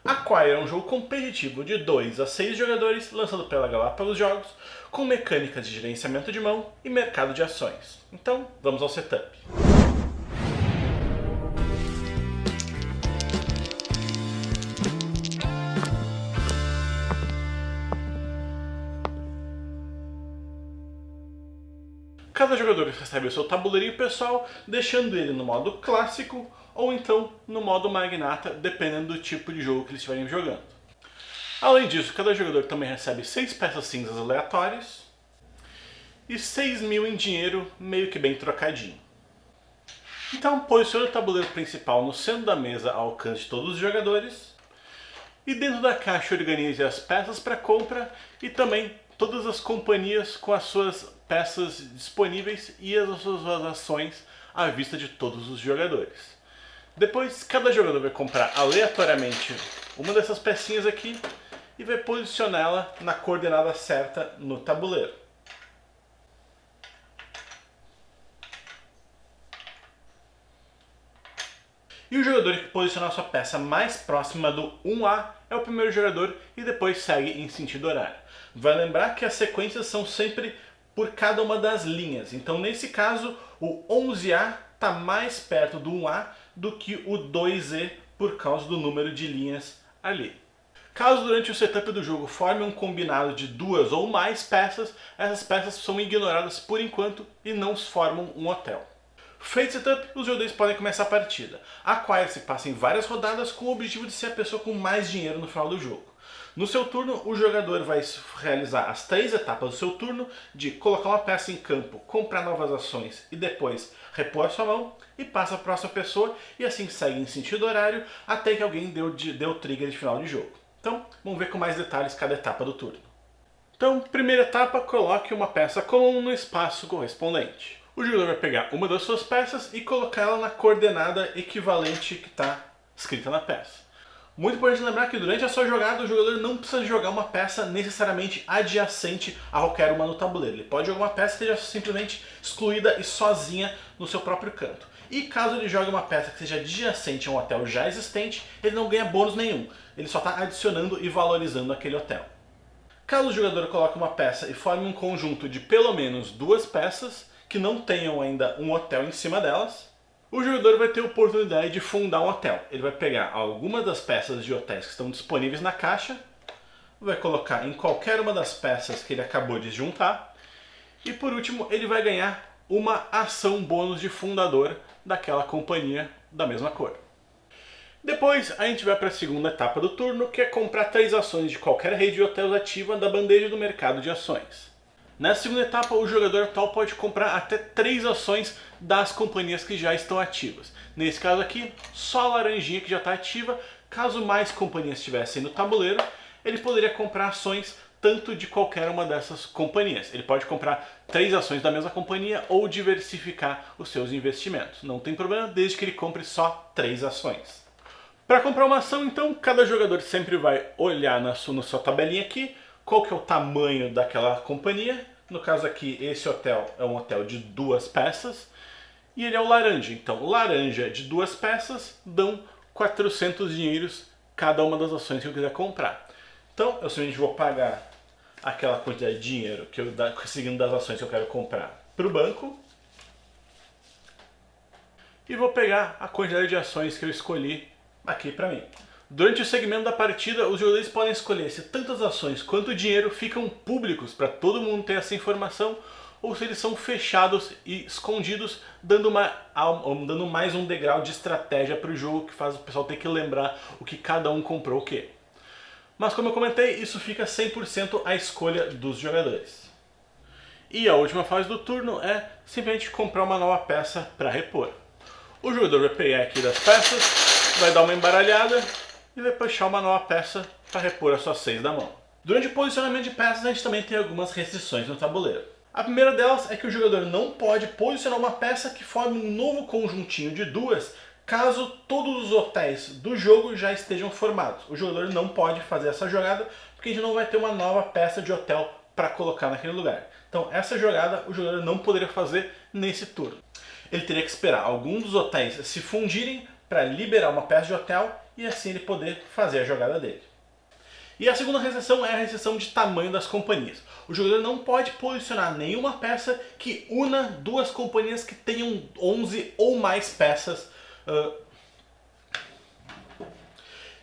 Aquire é um jogo competitivo de 2 a 6 jogadores, lançado pela Galápagos Jogos, com mecânicas de gerenciamento de mão e mercado de ações. Então, vamos ao setup. Cada jogador recebe o seu tabuleirinho pessoal, deixando ele no modo clássico ou então no modo magnata, dependendo do tipo de jogo que eles estiverem jogando. Além disso, cada jogador também recebe 6 peças cinzas aleatórias e 6.000 em dinheiro, meio que bem trocadinho. Então, posicione o tabuleiro principal no centro da mesa ao alcance de todos os jogadores e dentro da caixa organize as peças para compra e também todas as companhias com as suas peças disponíveis e as suas ações à vista de todos os jogadores. Depois, cada jogador vai comprar aleatoriamente uma dessas pecinhas aqui e vai posicioná-la na coordenada certa no tabuleiro. E o jogador que posicionar sua peça mais próxima do 1A é o primeiro jogador e depois segue em sentido horário. Vai lembrar que as sequências são sempre por cada uma das linhas. Então, nesse caso, o 11A está mais perto do 1A do que o 2E por causa do número de linhas ali. Caso durante o setup do jogo forme um combinado de 2 ou mais peças, essas peças são ignoradas por enquanto e não formam um hotel. Feito setup, os jogadores podem começar a partida. A Aquire se passa em várias rodadas com o objetivo de ser a pessoa com mais dinheiro no final do jogo. No seu turno, o jogador vai realizar as 3 etapas do seu turno de colocar uma peça em campo, comprar novas ações e depois repor a sua mão e passa para a próxima pessoa e assim segue em sentido horário até que alguém deu trigger de final de jogo. Então, vamos ver com mais detalhes cada etapa do turno. Então, primeira etapa, coloque uma peça comum no espaço correspondente. O jogador vai pegar uma das suas peças e colocá-la na coordenada equivalente que está escrita na peça. Muito importante lembrar que durante a sua jogada o jogador não precisa jogar uma peça necessariamente adjacente a qualquer uma no tabuleiro. Ele pode jogar uma peça que esteja simplesmente excluída e sozinha no seu próprio canto. E caso ele jogue uma peça que seja adjacente a um hotel já existente, ele não ganha bônus nenhum. Ele só está adicionando e valorizando aquele hotel. Caso o jogador coloque uma peça e forme um conjunto de pelo menos 2 peças que não tenham ainda um hotel em cima delas, o jogador vai ter a oportunidade de fundar um hotel. Ele vai pegar algumas das peças de hotéis que estão disponíveis na caixa, vai colocar em qualquer uma das peças que ele acabou de juntar, e por último ele vai ganhar uma ação bônus de fundador daquela companhia da mesma cor. Depois a gente vai para a segunda etapa do turno, que é comprar 3 ações de qualquer rede de hotéis ativa da bandeja do mercado de ações. Nessa segunda etapa, o jogador atual pode comprar até 3 ações das companhias que já estão ativas. Nesse caso aqui, só a laranjinha que já está ativa. Caso mais companhias estivessem no tabuleiro, ele poderia comprar ações tanto de qualquer uma dessas companhias. Ele pode comprar 3 ações da mesma companhia ou diversificar os seus investimentos. Não tem problema, desde que ele compre só 3 ações. Para comprar uma ação, então, cada jogador sempre vai olhar na sua tabelinha aqui, qual que é o tamanho daquela companhia. No caso aqui, esse hotel é um hotel de 2 peças e ele é o laranja. Então, laranja de 2 peças dão 400 dinheiros cada uma das ações que eu quiser comprar. Então, eu simplesmente vou pagar aquela quantidade de dinheiro que eu seguindo das ações que eu quero comprar para o banco e vou pegar a quantidade de ações que eu escolhi aqui para mim. Durante o segmento da partida, os jogadores podem escolher se tanto as ações quanto o dinheiro ficam públicos para todo mundo ter essa informação ou se eles são fechados e escondidos, dando mais um degrau de estratégia para o jogo que faz o pessoal ter que lembrar o que cada um comprou o quê. Mas como eu comentei, isso fica 100% à escolha dos jogadores. E a última fase do turno é simplesmente comprar uma nova peça para repor. O jogador vai pegar aqui das peças, vai dar uma embaralhada e vai puxar uma nova peça para repor as suas 6 da mão. Durante o posicionamento de peças, a gente também tem algumas restrições no tabuleiro. A primeira delas é que o jogador não pode posicionar uma peça que forme um novo conjuntinho de 2 caso todos os hotéis do jogo já estejam formados. O jogador não pode fazer essa jogada porque a gente não vai ter uma nova peça de hotel para colocar naquele lugar. Então essa jogada o jogador não poderia fazer nesse turno. Ele teria que esperar alguns dos hotéis se fundirem para liberar uma peça de hotel e assim ele poder fazer a jogada dele. E a segunda restrição é a restrição de tamanho das companhias. O jogador não pode posicionar nenhuma peça que una duas companhias que tenham 11 ou mais peças.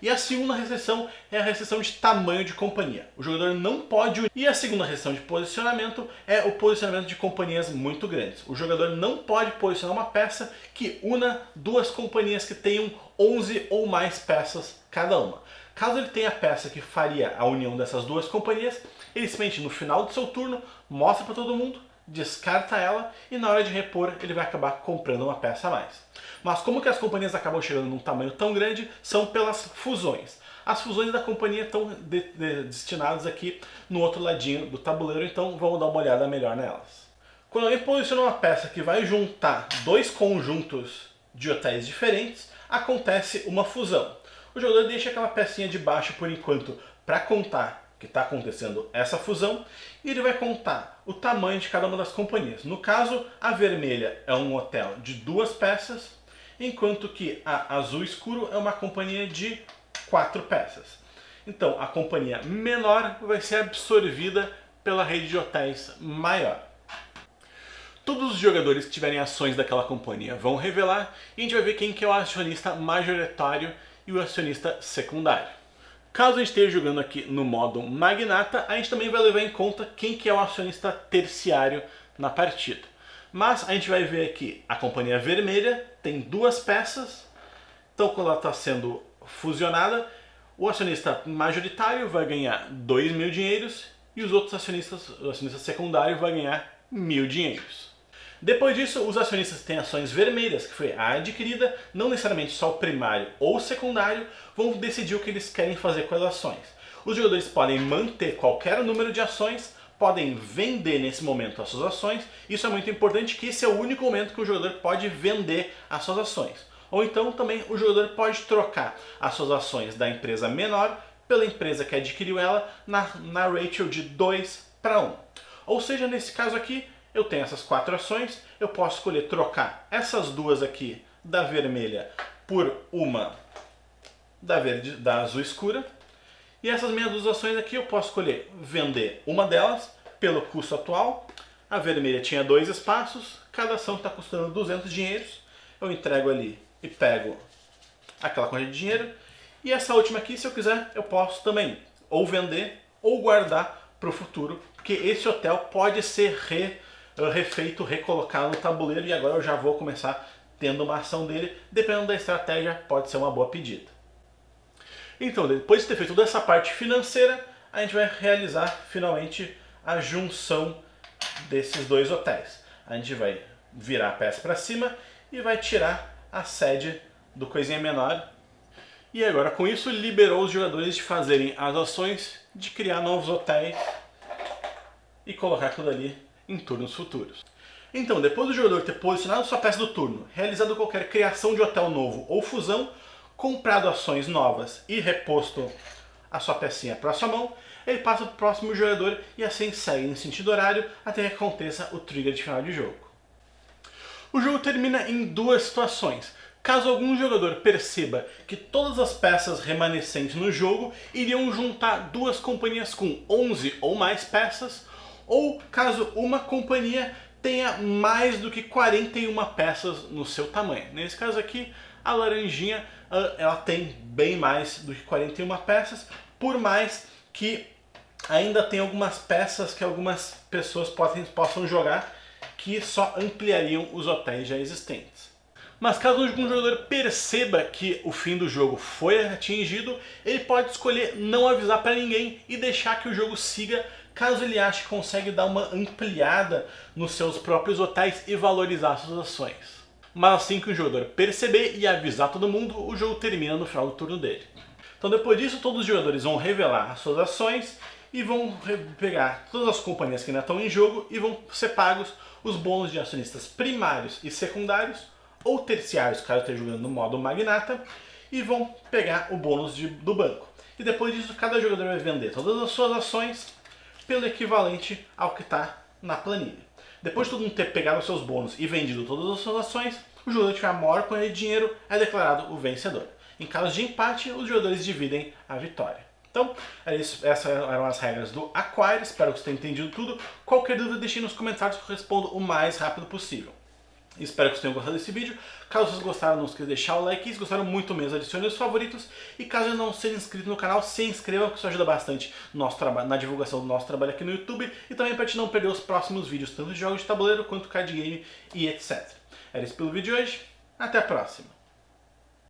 E a segunda restrição é a restrição de tamanho de companhia. O jogador não pode unir. E a segunda restrição de posicionamento é o posicionamento de companhias muito grandes. O jogador não pode posicionar uma peça que una duas companhias que tenham 11 ou mais peças cada uma. Caso ele tenha a peça que faria a união dessas duas companhias, ele simplesmente no final do seu turno mostra para todo mundo, descarta ela e na hora de repor ele vai acabar comprando uma peça a mais. Mas como que as companhias acabam chegando num tamanho tão grande? São pelas fusões. As fusões da companhia estão destinadas aqui no outro ladinho do tabuleiro, então vamos dar uma olhada melhor nelas. Quando alguém posiciona uma peça que vai juntar dois conjuntos de hotéis diferentes, acontece uma fusão. O jogador deixa aquela pecinha de baixo por enquanto para contar que está acontecendo essa fusão, e ele vai contar o tamanho de cada uma das companhias. No caso, a vermelha é um hotel de 2 peças, enquanto que a azul escuro é uma companhia de 4 peças. Então, a companhia menor vai ser absorvida pela rede de hotéis maior. Todos os jogadores que tiverem ações daquela companhia vão revelar, e a gente vai ver quem que é o acionista majoritário e o acionista secundário. Caso a gente esteja jogando aqui no modo magnata, a gente também vai levar em conta quem que é o acionista terciário na partida. Mas a gente vai ver aqui, a companhia vermelha tem 2 peças, então quando ela está sendo fusionada, o acionista majoritário vai ganhar 2.000 dinheiros e os outros acionistas, o acionista secundário vai ganhar 1.000 dinheiros. Depois disso, os acionistas que têm ações vermelhas, que foi a adquirida, não necessariamente só o primário ou o secundário, vão decidir o que eles querem fazer com as ações. Os jogadores podem manter qualquer número de ações, podem vender nesse momento as suas ações. Isso é muito importante, que esse é o único momento que o jogador pode vender as suas ações. Ou então também o jogador pode trocar as suas ações da empresa menor pela empresa que adquiriu ela na ratio de 2:1. Ou seja, nesse caso aqui, eu tenho essas 4 ações, eu posso escolher trocar essas 2 aqui da vermelha por uma da azul escura. E essas minhas 2 ações aqui eu posso escolher vender uma delas pelo custo atual. A vermelha tinha 2 espaços, cada ação está custando 200 dinheiros. Eu entrego ali e pego aquela quantidade de dinheiro. E essa última aqui, se eu quiser, eu posso também ou vender ou guardar para o futuro, porque esse hotel pode ser refeito, recolocado no tabuleiro, e agora eu já vou começar tendo uma ação dele. Dependendo da estratégia, pode ser uma boa pedida. Então, depois de ter feito toda essa parte financeira, a gente vai realizar finalmente a junção desses 2 hotéis. A gente vai virar a peça para cima e vai tirar a sede do coisinha menor. E agora com isso liberou os jogadores de fazerem as ações de criar novos hotéis e colocar tudo ali em turnos futuros. Então, depois do jogador ter posicionado sua peça do turno, realizado qualquer criação de hotel novo ou fusão, comprado ações novas e reposto a sua pecinha para a sua mão, ele passa para o próximo jogador e assim segue em sentido horário até que aconteça o trigger de final de jogo. O jogo termina em 2 situações. Caso algum jogador perceba que todas as peças remanescentes no jogo iriam juntar 2 companhias com 11 ou mais peças, ou caso uma companhia tenha mais do que 41 peças no seu tamanho. Nesse caso aqui, a laranjinha ela tem bem mais do que 41 peças, por mais que ainda tem algumas peças que algumas pessoas possam jogar que só ampliariam os hotéis já existentes. Mas caso algum jogador perceba que o fim do jogo foi atingido, ele pode escolher não avisar para ninguém e deixar que o jogo siga, caso ele ache que consegue dar uma ampliada nos seus próprios hotéis e valorizar suas ações. Mas assim que o jogador perceber e avisar todo mundo, o jogo termina no final do turno dele. Então depois disso, todos os jogadores vão revelar as suas ações e vão pegar todas as companhias que ainda estão em jogo e vão ser pagos os bônus de acionistas primários e secundários, ou terciários, caso esteja jogando no modo magnata, e vão pegar o bônus do banco. E depois disso, cada jogador vai vender todas as suas ações pelo equivalente ao que está na planilha. Depois de todo mundo ter pegado os seus bônus e vendido todas as suas ações, o jogador que tiver a maior quantidade de dinheiro é declarado o vencedor. Em caso de empate, os jogadores dividem a vitória. Então, é isso. Essas eram as regras do Acquire. Espero que você tenha entendido tudo. Qualquer dúvida, deixe nos comentários que eu respondo o mais rápido possível. Espero que vocês tenham gostado desse vídeo. Caso vocês gostaram, não esqueça de deixar o like. E se gostaram muito mesmo, adicione os favoritos. E caso ainda não seja inscrito no canal, se inscreva, que isso ajuda bastante no nosso na divulgação do nosso trabalho aqui no YouTube. E também para te não perder os próximos vídeos, tanto de jogos de tabuleiro quanto card game e etc. Era isso pelo vídeo de hoje. Até a próxima!